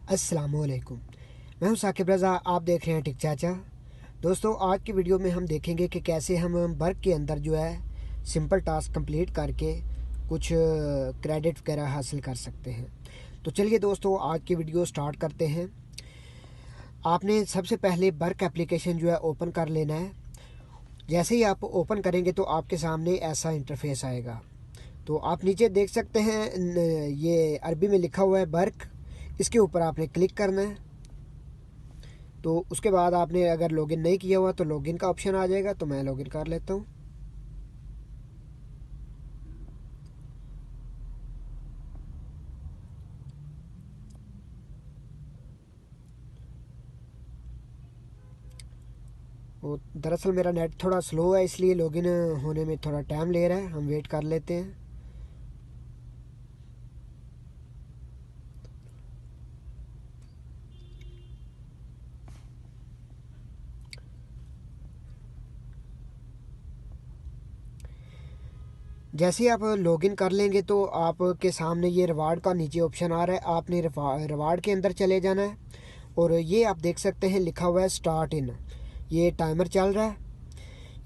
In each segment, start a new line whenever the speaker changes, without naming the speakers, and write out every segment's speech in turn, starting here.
अस्सलामुअलैकुम। मैं हूं साकिब रज़ा, आप देख रहे हैं टिक चाचा। दोस्तों, आज की वीडियो में हम देखेंगे कि कैसे हम वर्क के अंदर जो है सिंपल टास्क कंप्लीट करके कुछ क्रेडिट वगैरह हासिल कर सकते हैं। तो चलिए दोस्तों, आज की वीडियो स्टार्ट करते हैं। आपने सबसे पहले वर्क एप्लीकेशन जो है ओपन कर लेना है। जैसे ही आप ओपन करेंगे तो आपके सामने ऐसा इंटरफेस आएगा। तो आप नीचे देख सकते हैं ये अरबी में लिखा हुआ है वर्क। इसके ऊपर आपने क्लिक करना है। तो उसके बाद आपने अगर लॉगिन नहीं किया हुआ तो लॉगिन का ऑप्शन आ जाएगा। तो मैं लॉगिन कर लेता हूँ। वो दरअसल मेरा नेट थोड़ा स्लो है, इसलिए लॉगिन होने में थोड़ा टाइम ले रहा है। हम वेट कर लेते हैं। जैसे ही आप लॉगिन कर लेंगे तो आपके सामने ये रिवार्ड का नीचे ऑप्शन आ रहा है। आपने रिवार्ड के अंदर चले जाना है और ये आप देख सकते हैं लिखा हुआ है स्टार्ट इन। ये टाइमर चल रहा है।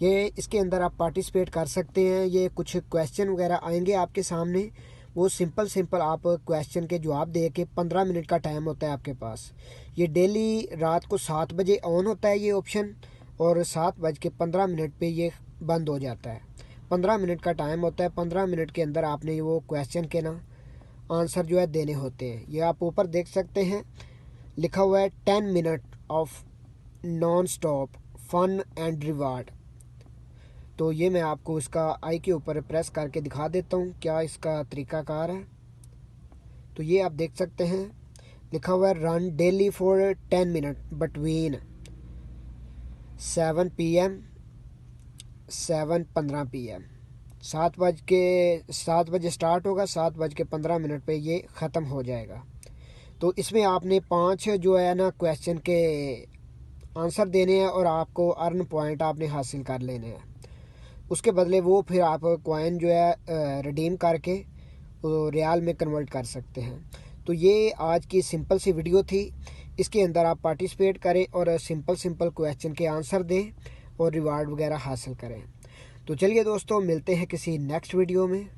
ये इसके अंदर आप पार्टिसिपेट कर सकते हैं। ये कुछ क्वेश्चन वगैरह आएंगे आपके सामने। वो सिंपल आप क्वेश्चन के जवाब दे के 15 मिनट का टाइम होता है आपके पास। ये डेली रात को 7 बजे ऑन होता है ये ऑप्शन, और 7:15 पे ये बंद हो जाता है। 15 मिनट का टाइम होता है। 15 मिनट के अंदर आपने वो क्वेश्चन के ना आंसर जो है देने होते हैं। ये आप ऊपर देख सकते हैं लिखा हुआ है 10 minute of non stop fun and reward. तो ये मैं आपको इसका आई के ऊपर प्रेस करके दिखा देता हूँ क्या इसका तरीकाकार है। तो ये आप देख सकते हैं लिखा हुआ है run daily for 10 minute between 7 PM 7:15 PM। 7 बजे स्टार्ट होगा, 7:15 पे ये ख़त्म हो जाएगा। तो इसमें आपने 5 जो है ना क्वेश्चन के आंसर देने हैं और आपको अर्न पॉइंट आपने हासिल कर लेने हैं। उसके बदले वो फिर आप कॉइन जो है रिडीम करके रियाल में कन्वर्ट कर सकते हैं। तो ये आज की सिंपल सी वीडियो थी। इसके अंदर आप पार्टिसिपेट करें और सिंपल क्वेश्चन के आंसर दें और रिवार्ड वगैरह हासिल करें। तो चलिए दोस्तों, मिलते हैं किसी नेक्स्ट वीडियो में।